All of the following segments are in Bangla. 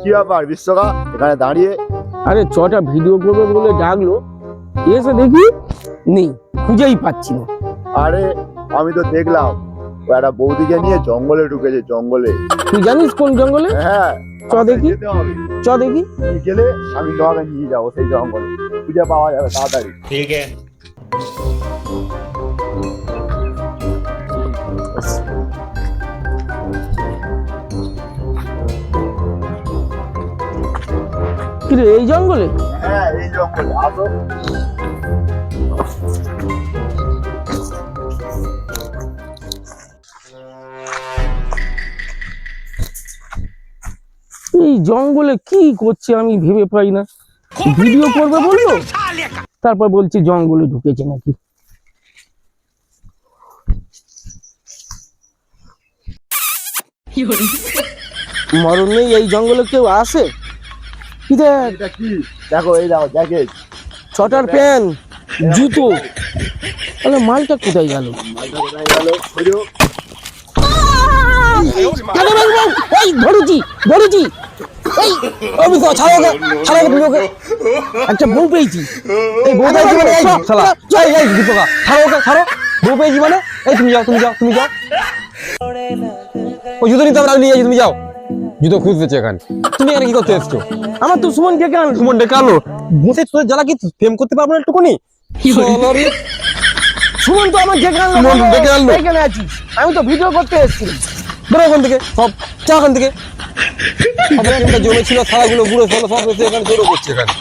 কি ব্যাপার বিশ্বকা এখানে দাঁড়িয়ে? আরে ছটা ভিডিও করবে বলে ডাকলো, এসে দেখি নেই, খুঁজেই পাচ্ছি না। আরে আমি তো দেখলাম ও একটা বৌদিকে নিয়ে জঙ্গলে ঢুকেছে, জঙ্গলে। তুই জানিস কোন জঙ্গলে? হ্যাঁ, চ দেখি, যেতে হবে। চ দেখি। তুই গেলে আমি তোমাকে নিয়ে যাবো সেই জঙ্গলে, খুঁজে পাওয়া যাবে তাড়াতাড়ি। ठीक है। কিরে এই জঙ্গলে? হ্যাঁ এই জঙ্গলে, আসো। এই জঙ্গলে কি করছে আমি ভেবে পাই না। ভিডিও করবে বললো, তারপর বলছে জঙ্গলে ঢুকেছে নাকি। মরণ নেই, এই জঙ্গলে কেউ আসে? কি দেখ, এটা কি? দেখো এই দেখো জ্যাকেট, ছটার প্যান্ট, জুতো। তাহলে মালটা কোথায় গেল? মালটা কোথায় গেল? খোঁজো। এই ধরেছি, ধরেছি। এই আমি তো ছাড়ো ওকে, ছাড়ো ওকে, তুমি ওকে। একটা বউ পেয়েছি। এই বউ পেয়েছি মানে এই শালা, এই এই দীপকা, ছাড়ো ওকে, ছাড়ো। বউ পেয়েছি মানে এই তুমি যাও, তুমি যাও, তুমি যাও। ওই জুতো নিতে আমরা নিয়ে যাচ্ছি, তুমি যাও। জুতো খুঁজতেছে এখানে, তুমি এখানে কি করতে এসছো? আমার তো সুমন কে কেন? সুমন ডেকে আলো, বসে তোর জ্বালা কি প্রেম করতে পারবো না একটুকুনি? সুমন তো আমার ডেকে আনলো, সুমন ডেকে আনলো। এখানে আছিস, আমি তো ভিডিও করতে এসেছিলাম। বেরো ওখান থেকে, সব চা ওখান থেকে। সবাই জমে ছিল থালাগুলো বুড়ো ফলো সব এসে এখানে জড়ো করছে এখানে।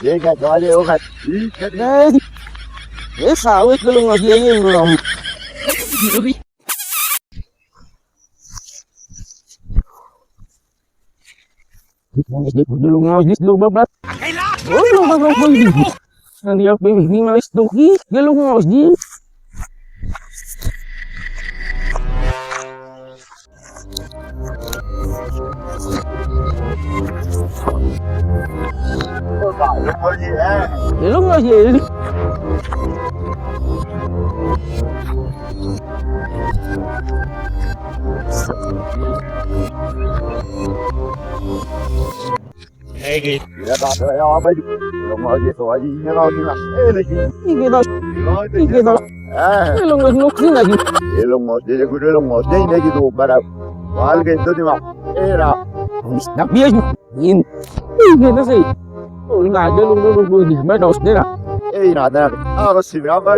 Llega, vale, hoja. Esa, güey, que lo más bien, bro. है कि Ya está, ya va a ir. Lo más que eso allí, ya no tiene nada. Lo más de que lo más de que tú para alguien tú te va era ei nada, ahora se va a